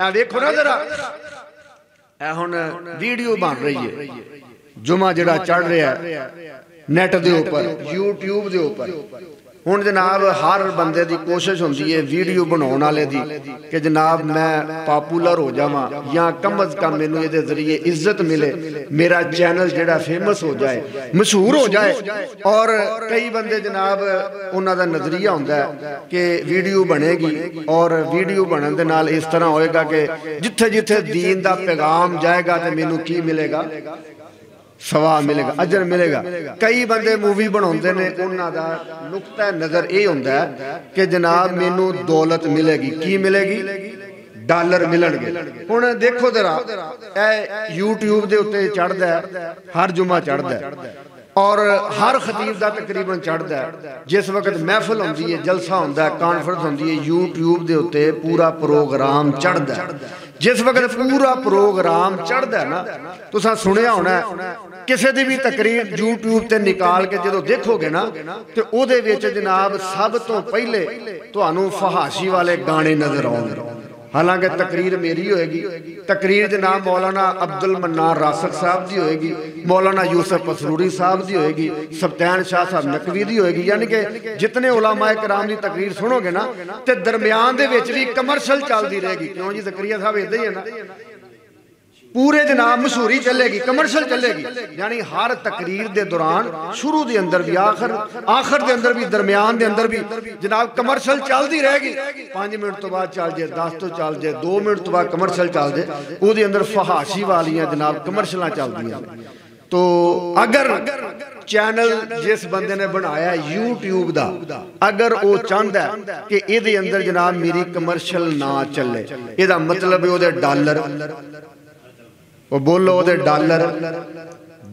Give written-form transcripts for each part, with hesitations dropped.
वेखो ना जरा, ए हुण वीडियो बन रही है, जुमा जिहड़ा चढ़ रहा नैट दे उपर, यूट्यूब दे उपर। हुण जनाब हर बंदे दी कोशिश होंदी है वीडियो बनाउण वाले दी कि जनाब मैं पॉपूलर हो जावां या कम अज कम मैनूं इहदे जरिए इज्जत मिले, मेरा चैनल जिहड़ा फेमस हो जाए, मशहूर हो जाए। और कई बंदे जनाब उन्हां दा नज़रिया हुंदा है कि वीडियो बनेगी और वीडियो बनन दे नाल इस तरह होएगा कि जिथे जिथे दीन दा पैगाम जाएगा तो मैनूं की मिलेगा, सवाब मिलेगा, अजर मिलेगा। कई बंदे मूवी बनाते ने, उन्हां दा नुक्ता नज़र ये हुंदा है कि जनाब मैनू दौलत मिलेगी, की मिलेगी, डॉलर मिलणगे। हुण देखो जरा, ए यूट्यूब दे उत्ते चढ़दा है, हर जुमा चढ़दा है और हर खतीब का तकरीबन चढ़ता है। जिस वक्त महफिल होंदी है, जलसा होंदा है, कॉन्फ्रेंस होंदी है, यूट्यूब के उत्ते पूरा प्रोग्राम चढ़ता है। जिस वक्त पूरा प्रोग्राम चढ़ता है ना, तुसां सुनिया होना किसी की भी तकरीर यूट्यूब ते निकाल के जो देखोगे ना तो उहदे विच जनाब सब तो पहले तुहानूं फहाशी वाले गाने नजर आउणगे। हालांकि तकरीर मेरी होएगी, तकरीर जनाब मौलाना अब्दुल मन्नान रासक साहब की होएगी, मौलाना यूसुफ पसरूरी साहब की होएगी, सफ्तान शाह साहब नकवी की होएगी। यानी कि जितने उलमाए कराम की तकरीर सुनोगे ना तो दरम्यान दे विच भी कमर्शल चलती रहेगी। क्यों जी, ज़करिया साहब इदां ही है ना, पूरे जनाब मशहूरी चलेगी, कमर्शल चलेगी। यानी हर तकरीर के दौरान शुरू के अंदर भी आखिर के अंदर भी दरम्यान के अंदर भी जनाब कमर्शल चलती रहेगी। 5 मिनट तो बाद चल जाए, 10 तो चल जाए, 2 मिनट तो बाद कमर्शल चल जाए, वो अंदर फहाशी वालियां जनाब कमर्शल चलदियां। तो अगर चैनल जिस बंदे ने बनाया यूट्यूब का, अगर वो चाहता है कि ये अंदर जनाब मेरी कमर्शल ना चले, यदा मतलब वो डॉलर, वो बोलो वो डॉलर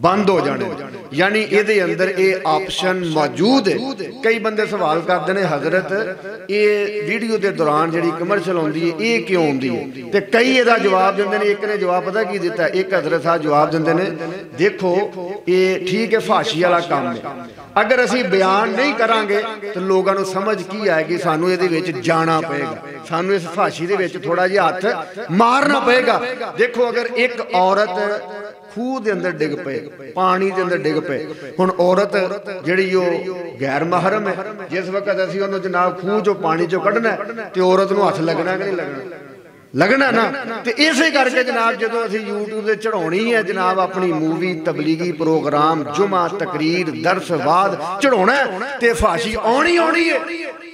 बंद हो जाने। यानी ये अंदर ये ऑप्शन मौजूद है। कई बंदे सवाल करते हैं, हजरत ये वीडियो के दौरान जी कमर्शल होंदी है ये क्यों होंदी है, तो कई इसका जवाब देंगे ने। एक ने जवाब पता की दिता, एक हजरत साहब जवाब देंगे ने, देखो ये ठीक है फहाशी वाला काम है, अगर असी बयान नहीं करांगे तो लोगों को समझ की आएगी, सानू ये जाना पेगा, सानू इस फहाशी दे विच थोड़ा जिहा हथ मारना पेगा। देखो अगर एक औरत खूह के अंदर डिग पे, पानी के अंदर डिग पे, हुण औरत जिहड़ी गैर महरम है, जिस वक्त असीं उहनूं जनाब खूह चो पानी चो कढ़ना तो औरत नूं हथ लगना कि नहीं लगना, लगना ना। तो इसे करके जनाब जो असीं यूट्यूब से चढ़ाउणी है जनाब अपनी मूवी, तबलीगी प्रोग्राम, जुमा, तकरीर, दरसवाद चढ़ाउणा ते फहाशी आउणी आउणी है,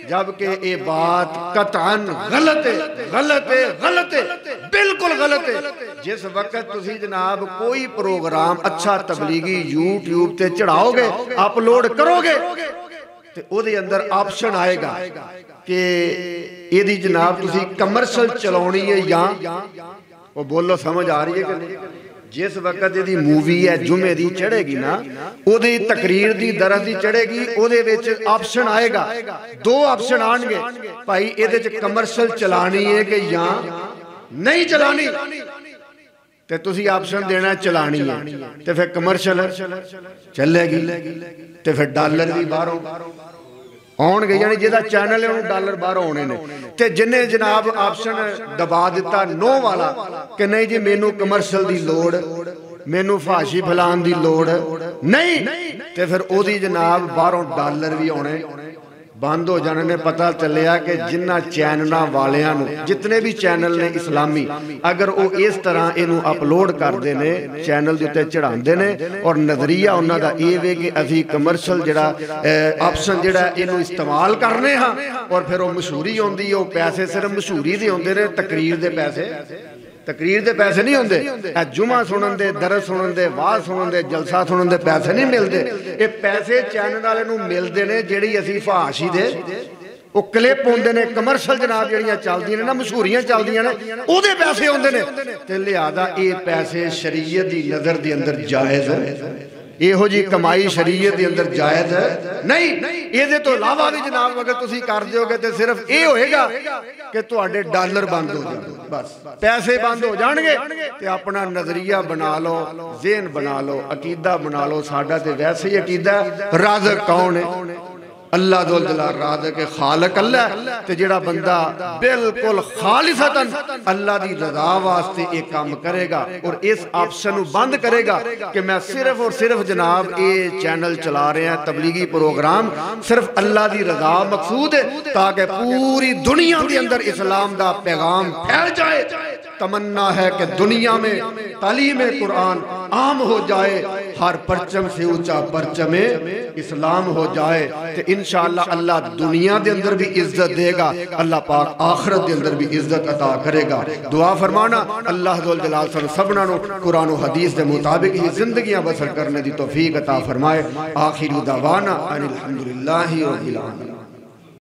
जबकि ये बात कतअन गलत है, गलत है, गलत है, बिल्कुल गलत है। जिस वक्त तुसी जनाब कोई प्रोग्राम अच्छा तबलीगी यूट्यूब ते चढ़ाओगे, अपलोड करोगे तो उहदे अंदर ऑप्शन आएगा कि यदि जनाब तुसी कमर्शल चलाउणी है या वो बोलो, समझ आ रही है कि नहीं। जिस वक्त यदि मूवी है जुमे दी चढ़ेगी ना, ओदी तकरीर दी दरस दी चढ़ेगी, ओदे विच ऑप्शन आएगा, 2 ऑप्शन आएंगे, भाई इहदे च कमर्शल चलानी है कि या नहीं चलानी, ते तुसी ऑप्शन देना चलानी है, ते फिर कमर्शल चलेगी, ते फिर डॉलर भी बाहरों आउणगे। यानी जिहदा चैनल है उन्हें डॉलर बाहरों आने ने। ते जिन्हें जनाब ऑप्शन दबा दिता नो वाला कि नहीं जी मैनू कमर्शल की लोड़, मैनू फहाशी फैलाने की लोड़ नहीं, तो फिर ओदी जनाब बाहरों डॉलर भी आने बंद हो जाने ने। पता चलिया कि जिन्ना चैनलों वालियां नूं, जितने भी चैनल ने इस्लामी, अगर वो इस तरह इनू अपलोड करते हैं, चैनल के उत्ते चढ़ाते हैं और नज़रिया उन्हों का ये वे कि असी कमर्शल जिहड़ा ऑप्शन जिहड़ा इनू इस्तेमाल करने हाँ, और फिर वो मशहूरी आउंदी है, वो पैसे सिर्फ मशहूरी दे आउंदे ने, तकरीर दे पैसे, तकरीर के पैसे नहीं होंगे, जुमा सुनन दे, दरस सुनन दे, वाज सुनन दे, जलसा सुनन दे पैसे नहीं मिलते। ये पैसे चैनल वाले नूं मिलते हैं जिहड़ी असीं फहाशी दे वो क्लिप आउंदे ने, कमर्शल जनाब जिहड़ियां चलदियां ने ना, मशहूरियां चलदियां ने, उहदे पैसे आउंदे ने। ते लिहाजा ये पैसे शरीयत दी नज़र दे अंदर जायज़ है, इहो जी कमाई शरीयत के अंदर जायज़ है नहीं। ये तो इलावा भी जनाब अगर तुसी कर दोगे तो सिर्फ ये होएगा कि तुहाडे डॉलर बंद हो जाएंगे, बस पैसे बंद हो जाएंगे। तो अपना नज़रिया बना लो, ज़हन बना लो, अकीदा बना लो। साडा तो वैसे ही अकीदा राज़िक कौन है, अल्लाह दुल जलाल राज़ के खालक अल्लाह ते जेड़ा बंदा बिल्कुल खालिसतन अल्लाह दी रज़ा वास्ते एक काम करेगा और इस ऑप्शन बंद करेगा कि मैं सिर्फ और सिर्फ जनाब ये चैनल चला रहे हैं तबलीगी प्रोग्राम सिर्फ अल्लाह दी रज़ा मकसूद है ताकि पूरी दुनिया के अंदर इस्लाम दा पैगाम फैल जाए। तमन्ना है कि दुनिया में तालीम कुरान आम हो जाए, हर परचम से ऊंचा परचम इस्लाम हो जाए तो इंशाअल्लाह अल्लाह दुनिया के अंदर भी इज्जत देगा, अल्लाह पाक आखिरत के अंदर भी इज्जत अता करेगा। दुआ फरमाना अल्लाह जुल जलाल सबना कुरान और हदीस के मुताबिक ही जिंदगियां बसर करने की तौफीक अता फरमाए। आखिर दावाना अनिल हम्दुलिल्लाहि रब्बिल आलमीन।